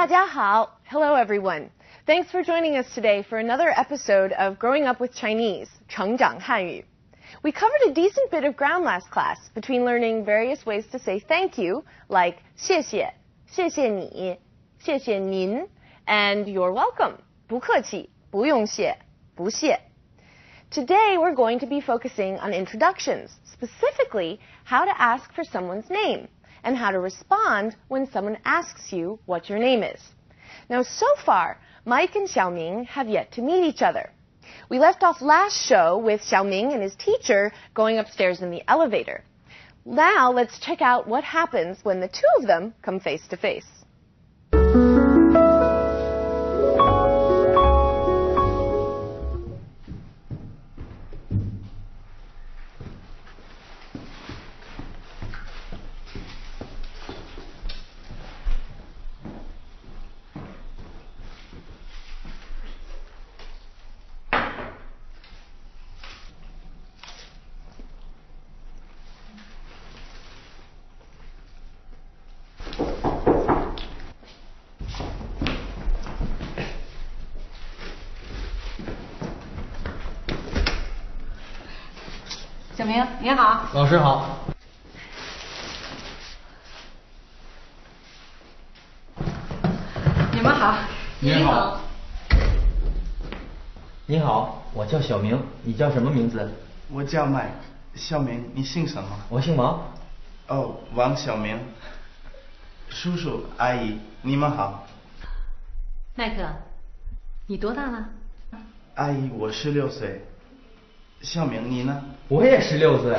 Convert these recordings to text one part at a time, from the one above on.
家好. Hello everyone. Thanks for joining us today for another episode of Growing Up with Chinese, 成长汉语. We covered a decent bit of ground last class between learning various ways to say thank you, like 谢谢, 谢谢你, 谢谢您, and you're welcome, 不客气, 不用谢, 不谢. Today we're going to be focusing on introductions, specifically how to ask for someone's name, and how to respond when someone asks you what your name is. Now, so far, Mike and Xiaoming have yet to meet each other. We left off last show with Xiaoming and his teacher going upstairs in the elevator. Now, let's check out what happens when the two of them come face to face. 小明，你好。老师好。你们好。你好。你好，我叫小明，你叫什么名字？我叫麦。小明，你姓什么？我姓王。哦，王小明。叔叔阿姨，你们好。麦克，你多大了？阿姨，我16岁。小明，你呢？我也16岁。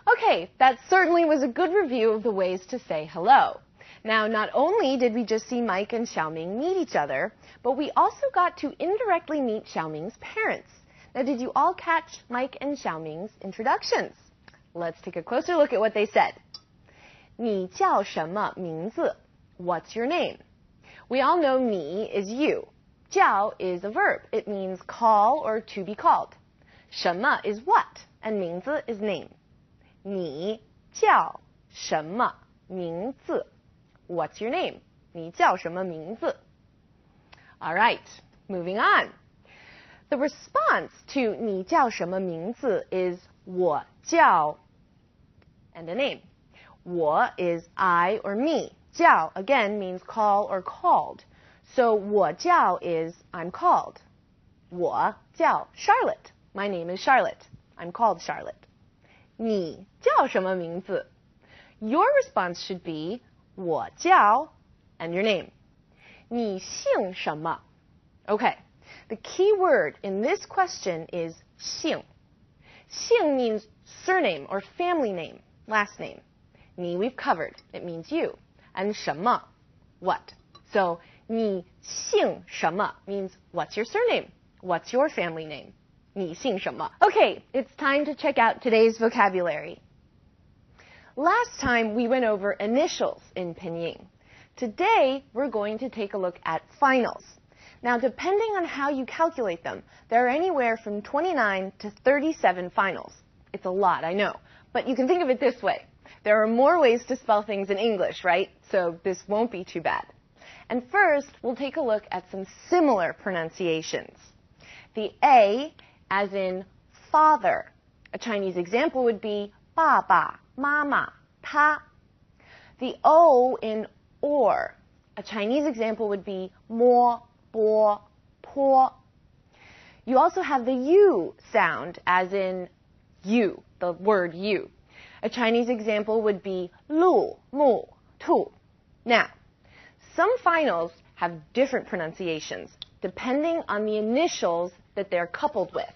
Okay, that certainly was a good review of the ways to say hello. Now, not only did we just see Mike and Xiaoming meet each other, but we also got to indirectly meet Xiaoming's parents. Now, did you all catch Mike and Xiaoming's introductions? Let's take a closer look at what they said. 你叫什么名字? What's your name? We all know 你 is you. 叫 is a verb. It means call or to be called. 什么 is what, and 名字 is name. 你叫什么名字? What's your name? 你叫什么名字? All right, moving on. The response to 你叫什么名字 is 我叫 and a name. 我 is I or me. 叫 again means call or called. So 我叫 is I'm called. 我叫 Charlotte. My name is Charlotte. I'm called Charlotte. 你叫什么名字? Your response should be 我叫 and your name. 你姓什么? Okay, the key word in this question is 姓. 姓 means surname or family name, last name. 你 we've covered, it means you. And 什么, what. So 你姓什么 means what's your surname? What's your family name? 你姓什么? Okay, it's time to check out today's vocabulary. Last time we went over initials in Pinyin. Today we're going to take a look at finals. Now, depending on how you calculate them, there are anywhere from 29 to 37 finals. It's a lot, I know, but you can think of it this way. There are more ways to spell things in English, right? So this won't be too bad. And first, we'll take a look at some similar pronunciations. The A, as in father. A Chinese example would be 爸爸, 妈妈, 他. The O in or. A Chinese example would be 摸, 波, 坡. You also have the U sound, as in you, the word you. A Chinese example would be 路, 木, 兔. Now, some finals have different pronunciations, depending on the initials that they're coupled with.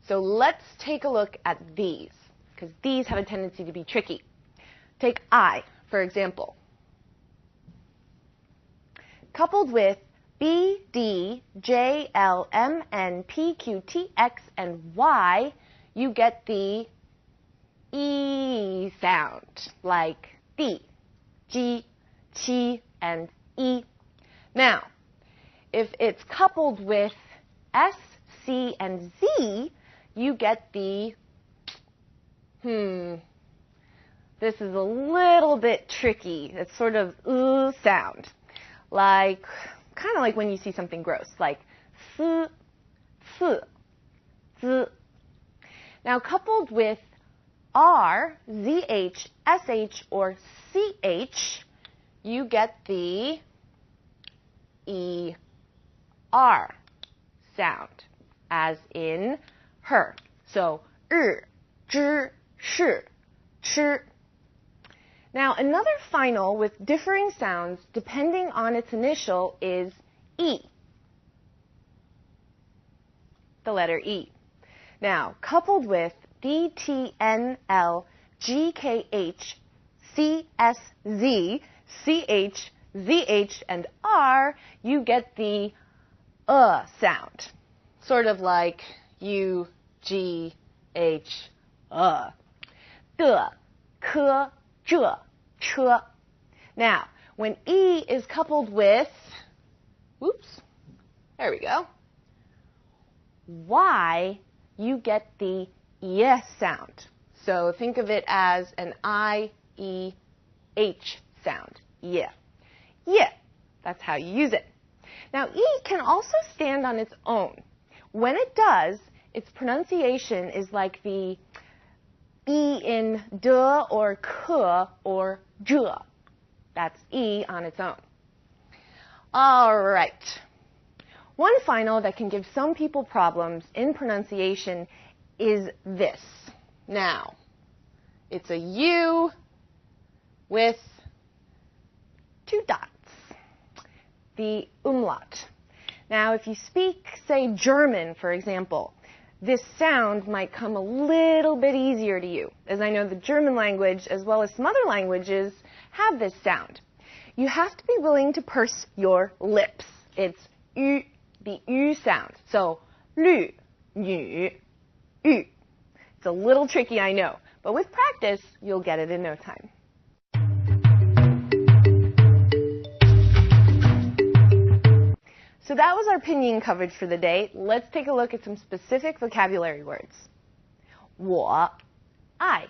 So let's take a look at these, because these have a tendency to be tricky. Take I, for example. Coupled with B, D, J, L, M, N, P, Q, T, X, and Y, you get the E sound, like di, ji, qi, and e. Now, if it's coupled with S, C, and Z, you get the, this is a little bit tricky. It's sort of sound, like, kind of like when you see something gross, like s, z. Now, coupled with R, ZH, SH, or CH, you get the ER sound, as in her. So, zhi, shi, chi. Now, another final with differing sounds depending on its initial is E, the letter E. Now, coupled with D, T, N, L, G, K, H, C, S, Z, C, H, Z, H, and R, you get the sound. Sort of like U, G, H, de, ke, zhe, che. Now, when E is coupled with, there we go, Y, you get the yes sound. So think of it as an I-E-H sound. Yeah. Yeah. That's how you use it. Now, E can also stand on its own. When it does, its pronunciation is like the E in de or ke or zhe. That's E on its own. All right. One final that can give some people problems in pronunciation is this. Now, it's a U with 2 dots, the umlaut. Now, if you speak, say, German, for example, this sound might come a little bit easier to you, as I know the German language, as well as some other languages, have this sound. You have to be willing to purse your lips. It's U, the U sound. So, lü, nü, U. It's a little tricky, I know, but with practice, you'll get it in no time. So that was our pinyin coverage for the day. Let's take a look at some specific vocabulary words. 我, I.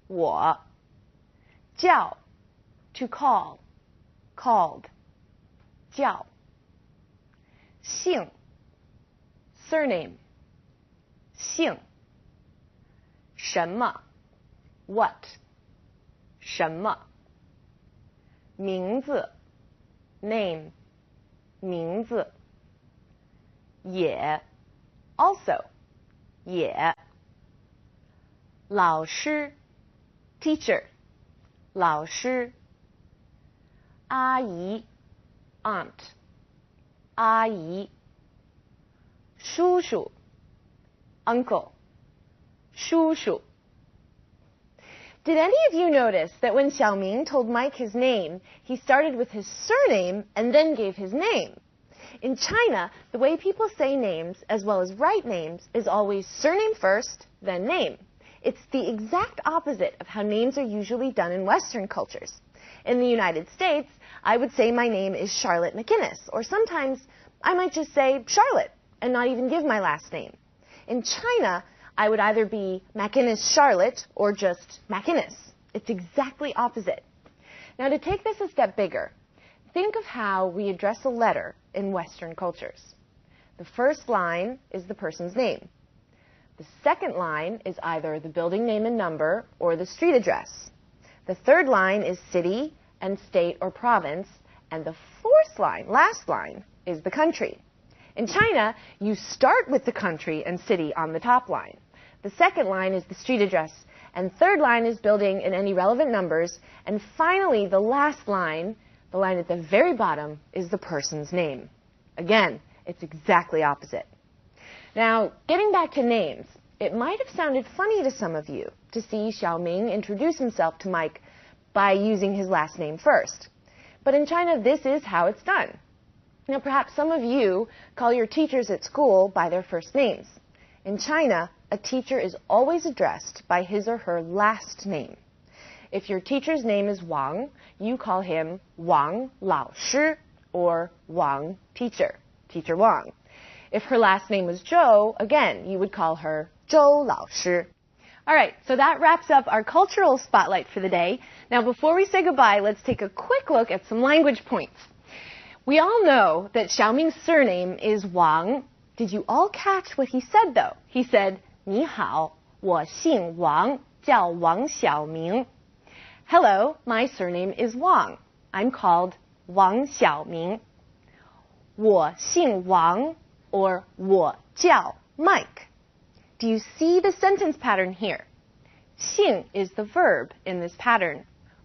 我, 叫, to call, called, 叫. 姓, surname, 姓. 什么, what, 什么. 名字, name, 名字. 也, also, 也. 老师, teacher, 老师. 阿姨, aunt, 阿姨. 叔叔, uncle, 叔叔. Did any of you notice that when Xiaoming told Mike his name, he started with his surname and then gave his name? In China, the way people say names, as well as write names, is always surname first, then name. It's the exact opposite of how names are usually done in Western cultures. In the United States, I would say my name is Charlotte McInnes, or sometimes I might just say Charlotte and not even give my last name. In China, I would either be McInnes Charlotte or just McInnes. It's exactly opposite. Now, to take this a step bigger, think of how we address a letter in Western cultures. The first line is the person's name. The second line is either the building name and number or the street address. The third line is city and state or province. And the fourth line, last line, is the country. In China, you start with the country and city on the top line. The second line is the street address, and third line is building and any relevant numbers, and finally, the last line, the line at the very bottom, is the person's name. Again, it's exactly opposite. Now, getting back to names, it might have sounded funny to some of you to see Xiaoming introduce himself to Mike by using his last name first. But in China, this is how it's done. Now, perhaps some of you call your teachers at school by their first names. In China, a teacher is always addressed by his or her last name. If your teacher's name is Wang, you call him Wang 老师 or Wang teacher, Teacher Wang. If her last name was Zhou, again, you would call her 周老师. All right, so that wraps up our cultural spotlight for the day. Now, before we say goodbye, let's take a quick look at some language points. We all know that Xiaoming's surname is Wang. Did you all catch what he said, though? He said, 你好，我姓王，叫王小明. Hello, my surname is Wang. I'm called Wang Xiaoming. 我姓王 or 我叫 Mike. Do you see the sentence pattern here? 姓 is the verb in this pattern.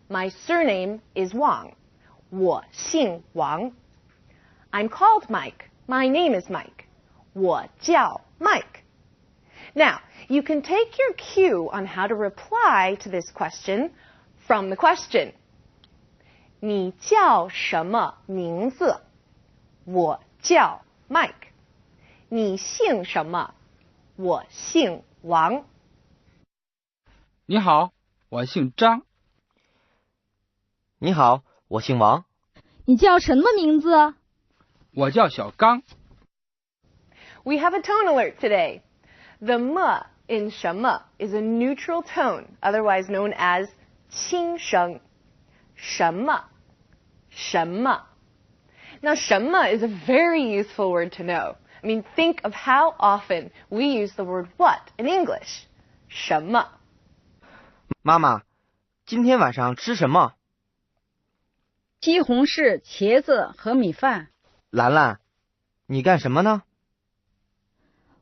My surname is Wang. 我姓王. I'm called Mike. My name is Mike. 我叫 Mike. Now, you can take your cue on how to reply to this question from the question. 你叫什么名字? 我叫 Mike. 你姓什么? 我姓王。你好，我姓张。你好，我姓王。你叫什么名字？我叫小刚。We have a tone alert today. The m in 什么 is a neutral tone, otherwise known as 轻声. 什么,什么. Now, 什么 is a very useful word to know. I mean, think of how often we use the word what in English. 什么. 妈妈，今天晚上吃什么？西红柿、茄子和米饭。兰兰，你干什么呢？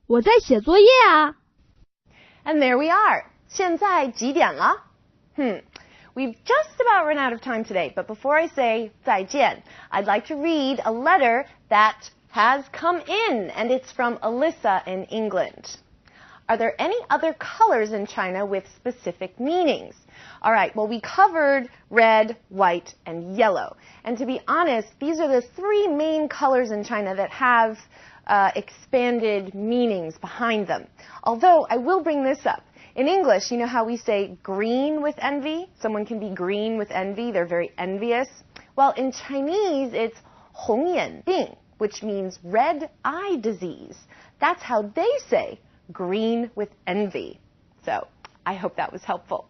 我在写作业啊。And there we are. 现在几点了? We've just about run out of time today, but before I say 再见, I'd like to read a letter that has come in, and it's from Alyssa in England. Are there any other colors in China with specific meanings? All right, well, we covered red, white, and yellow. And to be honest, these are the three main colors in China that have expanded meanings behind them. Although, I will bring this up. In English, you know how we say green with envy? Someone can be green with envy. They're very envious. Well, in Chinese, it's 红眼病, which means red eye disease. That's how they say green with envy. So, I hope that was helpful.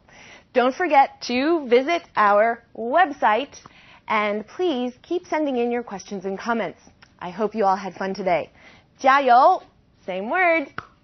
Don't forget to visit our website, and please keep sending in your questions and comments. I hope you all had fun today. 加油! Same word.